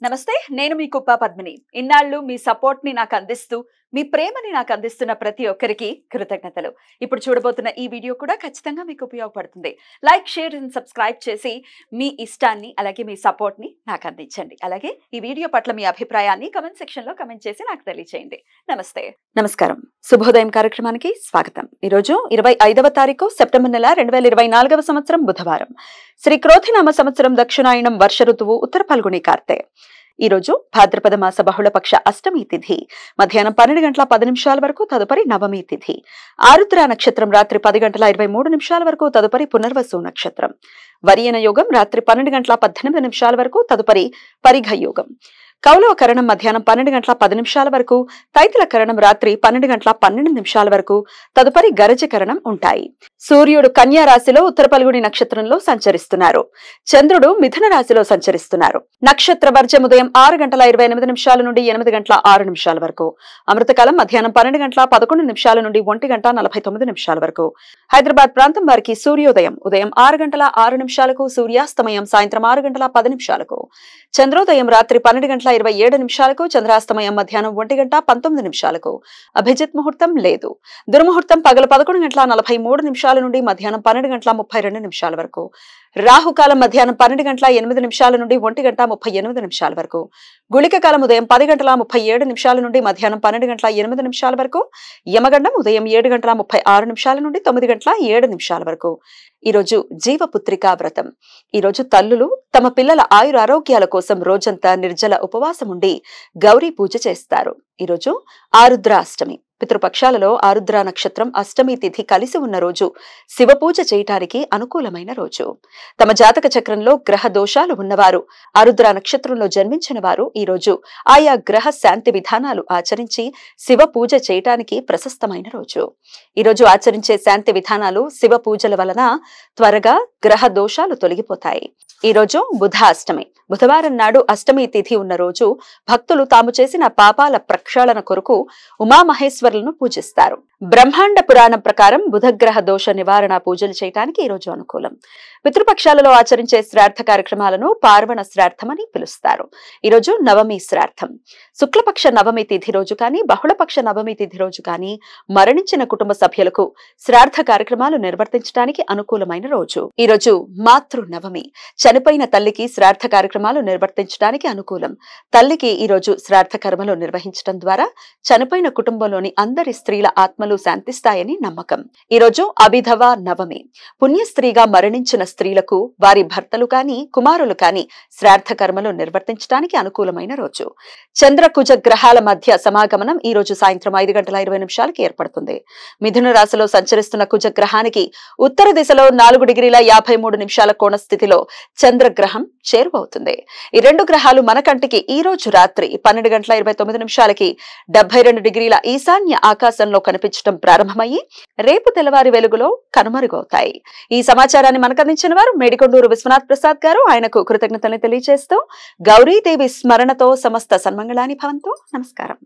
నమస్తే నేను మీ కుప్ప పద్మిని ఇన్నాళ్ళు మీ సపోర్ట్ ని నాకు అందిస్తూ మీ ప్రేమని నాకు అందిస్తున్న ప్రతి ఒక్కరికి కృతజ్ఞతలు ఇప్పుడు చూడబోతున్న ఈ వీడియో కూడా ఖచ్చితంగా మీకు ఉపయోగపడుతుంది లైక్ షేర్ అండ్ సబ్స్క్రైబ్ చేసి మీ ఇష్టాన్ని అలాగే మీ సపోర్ట్ ని నాకు అందించండి అలాగే ఈ వీడియో పట్ల మీ అభిప్రాయాన్ని కామెంట్ సెక్షన్ లో కామెంట్ చేసి నాకు తెలియజేయండి నమస్కారం శుభోదయం కార్యక్రమానికి స్వాగతం ఈ రోజు 25వ తారీఖు సెప్టెంబర్ నెల 2024వ సంవత్సరం బుధవారం శ్రీ క్రోధినామ సంవత్సరం దక్షిణాయనం వర్ష ఋతువు ఉత్తర ఫల్గుని కార్తె ఈ రోజు భాద్రపద మాస బహుళపక్ష అష్టమి తిథి మధ్యాహ్నం 12 గంటల 10 నిమిషాల వరకు తదుపరి నవమి తిథి ఆరుద్ర నక్షత్రం రాత్రి 10 గంటల 23 నిమిషాల వరకు తదుపరి పునర్వసు నక్షత్రం వరియన యోగం రాత్రి 12 గంటల 18 నిమిషాల వరకు తదుపరి పరిఘ యోగం కౌలవ కరణం మధ్యాహ్నం 12 గంటల 10 నిమిషాల వరకు తైతల కరణం రాత్రి 12 గంటల 12 నిమిషాల వరకు తదుపరి గరజ కరణం ఉంటాయి సూర్యుడు కన్యా రాశిలో ఉత్తర ఫల్గుని నక్షత్రంలో సంచరిస్తున్నారు చంద్రుడు మిథున రాశిలో సంచరిస్తున్నారు నక్షత్ర వర్జం ఉదయం 6 గంటల 28 నిమిషాల నుండి 8 గంటల 6 నిమిషాల వరకు అమృతకాలం మధ్యాహ్నం 12 గంటల 11 నిమిషాల నుండి 1 గంట 49 నిమిషాల వరకు హైదరాబాద్ ప్రాంతం వారికి సూర్యోదయం ఉదయం 6 గంటల 6 నిమిషాలకు సూర్యాస్తమయం సాయంత్రం 6 గంటల 10 నిమిషాలకు చంద్రోదయం రాత్రి 12 గంటల 27 నిమిషాలకు చంద్రాస్తమయం మధ్యాహ్నం 1 గంట 19 నిమిషాలకు అభిజిత్ ముహూర్తం లేదు దుర్ముహూర్తం పగలు 11 గంటల 43 నిమిషాల నుండి మధ్యాహ్నం 12 గంటల 32 నిమిషాల వరకు రాహుకాలం మధ్యాహ్నం 12 గంటల 8 నిమిషాల నుండి 1 గంట 38 నిమిషాల వరకు గుళిక కాలం ఉదయం 10 గంటల 37 నిమిషాల నుండి మధ్యాహ్నం 12 గంటల 8 నిమిషాల వరకు యమగండం ఉదయం 7 గంటల 36 నిమిషాల నుండి 9 గంటల 7 నిమిషాల వరకు ఈరోజు జీవపుత్రికా వ్రతం ఈరోజు తల్లులు తమ పిల్లల ఆయురారోగ్యాల కోసం రోజంతా నిర్జల ఉపవాసం ఉండి గౌరీ పూజ చేస్తారు ఈరోజు ఆరుద్ర అష్టమి పితృపక్షాలలో ఆరుద్ర నక్షత్రం అష్టమి తిథి కలిసి ఉన్న రోజు శివ పూజ చేయటానికి అనుకూలమైన రోజు తమ జాతక చక్రంలో గ్రహ దోషాలు ఉన్నవారు ఆరుద్ర నక్షత్రంలో జన్మించిన వారు ఈ రోజు ఆయా గ్రహ శాంతి విధానాలు ఆచరించి శివ పూజ చేయటానికి ప్రశస్తమైన రోజు ఈ రోజు ఆచరించే శాంతి విధానాలు శివ పూజల వలన త్వరగా గ్రహ దోషాలు తొలగిపోతాయి ఈ రోజు బుధ అష్టమి బుధవారం నాడు అష్టమి తిథి ఉన్న రోజు భక్తులు తాము చేసిన పాపాల ప్రక్షాళన కొరకు ఉమామహేశ్వరులను పూజిస్తారు బ్రహ్మాండ పురాణం ప్రకారం బుధగ్రహ దోష నివారణ పూజలు చేయడానికి ఈ రోజు అనుకూలం పితృపక్షాలలో ఆచరించే శ్రాద్ధ కార్యక్రమాలను పార్వణ శ్రాద్ధం అని పిలుస్తారు ఈరోజు నవమి శ్రాద్ధం శుక్లపక్ష నవమి తిథి రోజు కానీ బహుళపక్ష నవమి తిథి రోజు కానీ మరణించిన కుటుంబ సభ్యులకు శ్రాద్ధ కార్యక్రమాలు నిర్వర్తించడానికి అనుకూలమైన రోజు ఈ రోజు మాతృ నవమి చనిపోయిన తల్లికి శ్రాద్ధ కార్యక్రమాలు నిర్వర్తించడానికి అనుకూలం తల్లికి ఈ రోజు శ్రాద్ధ కర్మలు నిర్వహించడం ద్వారా చనిపోయిన కుటుంబంలోని అందరి స్త్రీల ఆత్మలు శాంతిస్తాయని నమ్మకం ఈ రోజు అభిధవ నవమి పుణ్యస్త్రీగా మరణించిన స్త్రీలకు వారి భర్తలు కాని కుమారులు కాని శ్రాద్ధ కర్మలు నిర్వర్తించడానికి అనుకూలమైన రోజు చంద్రకుజ గ్రహాల మధ్య సమాగమనం ఈ రోజు సాయంత్రం 5 గంటల 20 నిమిషాలకి ఏర్పడుతుంది మిథున రాశిలో సంచరిస్తున్న కుజ గ్రహానికి ఉత్తర దిశలో 4 డిగ్రీల 53 నిమిషాల కోణ స్థితిలో చంద్రగ్రహం చేరువవుతుంది ఈ రెండు గ్రహాలు మన కంటికి ఈ రోజు రాత్రి 12 గంటల 29 నిమిషాలకి 72 డిగ్రీల ఈశాన్య ఆకాశంలో కనిపించడం ప్రారంభమయ్యి రేపు తెల్లవారి వెలుగులో కనుమరుగవుతాయి ఈ సమాచారాన్ని మనకు అందించిన వారు మేడికొండూరు విశ్వనాథ్ ప్రసాద్ గారు ఆయనకు కృతజ్ఞతలు తెలియజేస్తూ గౌరీదేవి స్మరణతో సమస్త సన్మంగళాని భవంతు నమస్కారం